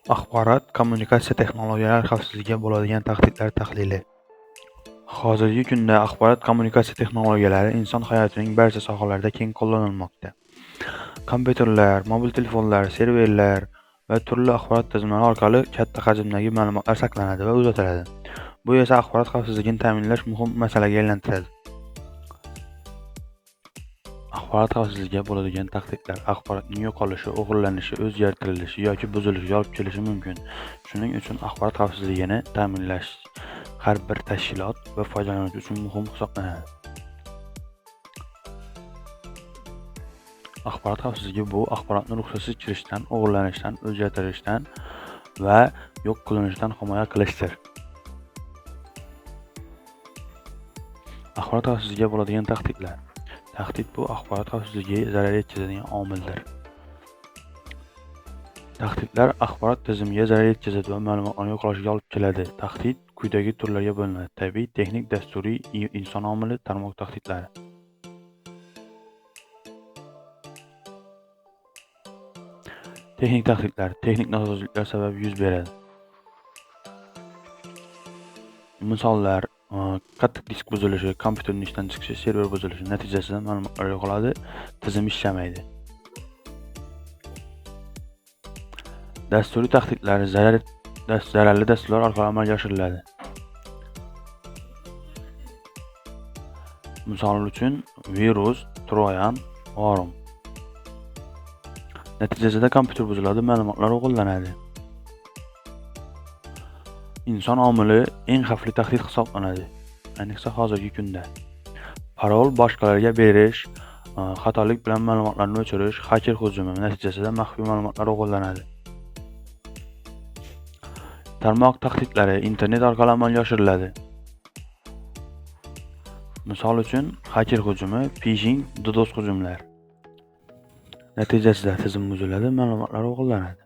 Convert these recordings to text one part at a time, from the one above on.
Axborot kommunikatsiya texnologiyalari xavfsizligiga bo'ladigan tahdidlar tahlili. Hozirgi kunda axborot kommunikatsiya texnologiyalari inson hayotining barcha sohalarida keng qo'llanilmoqda. Kompyuterlar, mobil telefonlar, serverlar va turli axborot tizimlari orqali katta hajmdagi ma'lumotlar saqlanadi va uzatiladi. Bu esa axborot xavfsizligini ta'minlash muhim masalaga aylantiradi. Axborot xavfsizligiga bo'ladigan tahdidlar axborotning yo'qolishi, o'g'irlanishi, o'zgartirilishi yoki buzilishiga olib kelishi mumkin. Shuning uchun axborot xavfsizligini ta'minlash har bir tashkilot va foydalanuvchi uchun muhim hisoblanadi. Axborot xavfsizligi bu axborotni ruxsatsiz kirishdan, o'g'irlanishdan, o'zgartirishdan va yo'q qilinishidan himoya qilishdir. Axborot xavfsizligiga bo'ladigan tahdidlar. Tahdid bu axborot xavfsizligiga zarar yetkazadigan omildir. Tahdidlar axborot tizimiga zarar yetkazadi va ma'lumotlarning yo'qolishiga olib keladi. Tahdid quyidagi turlarga bo'linadi: tabiiy, texnik, dasturiy, inson omili, tarmoq tahdidlari. Texnik tahdidlar texnik nosozliklar sabab yuz beradi. Misollar: qattiq disk buzilishi, kompyuterning ishdan chiqishi, server buzilishi natijasida ma'lumotlar yo'qoladi, tizim ishlamaydi. Dasturiy tahdidlar zararli dasturlar orqali amalga oshiriladi. Misol uchun virus, troyan, worm. Natijasida kompyuter buziladi, ma'lumotlar o'g'irlanadi. Inson omili eng xavfli tahdid hisoblanadi, ayniqsa hozirgi kunda. Parol boshqalarga berish, xatolik bilan ma'lumotlarni o'chirish, xaker hujumi natijasida maxfiy ma'lumotlar o'g'irlanadi. Tarmoq tahdidlari internet orqali amalga oshiriladi. Misol uchun xaker hujumi, phishing, DDoS hujumlar. Natijasida tizim buziladi, ma'lumotlar o'g'irlanadi.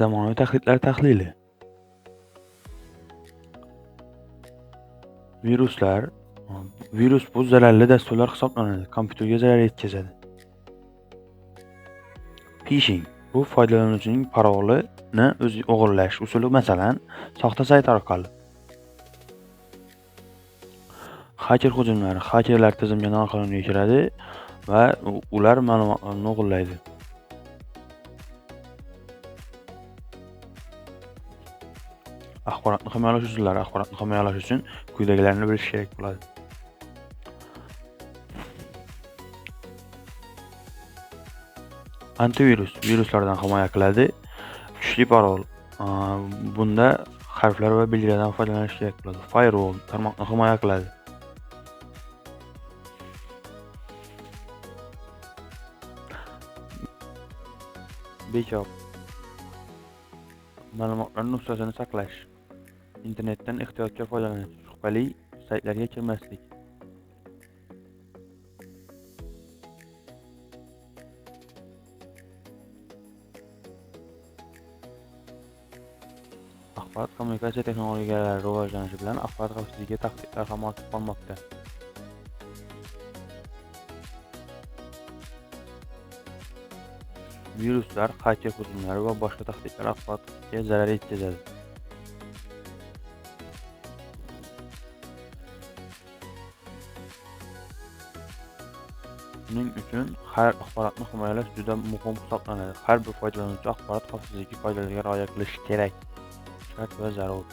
Zamonaviy tahdidlar tahlili. Virus bu zararli dasturlar hisoblanadi, kompyuterga zarar yetkazadi. Phishing bu foydalanuvchining parolini o'g'irlash usuli, masalan, soxta sayt orqali. Xaker hujumlari: xakerlar tizimga noqonuniy kiradi va ular ma'lumotlarni o'g'irlaydi. Axborotni himoyalash usullari. Axborotni himoyalash uchun quyidagilarni bilish kerak bo'ladi. Antivirus viruslardan himoya qiladi. Kuchli parol. Bunda harflar va belgilardan foydalanish kerak bo'ladi. Firewall tarmoqni himoya qiladi. Backup ma'lumotlarning nusxasini saqlash. Internetdan ehtiyotkor foydalanish, shubhali saytlarga kirmaslik. Axborot kommunikatsiya texnologiyalari rivojlanishi bilan axborot xavfsizligiga tahdidlar ham ortib bormoqda. Viruslar, xaker hujumlari va boshqa tahdidlar axborotga zarar yetkazadi. Shuning uchun axborotni himoyalash juda muhim hisoblanadi. Har bir foydalanuvchi axborot xavfsizligi qoidalariga rioya qilishi kerak. Shart va zarur.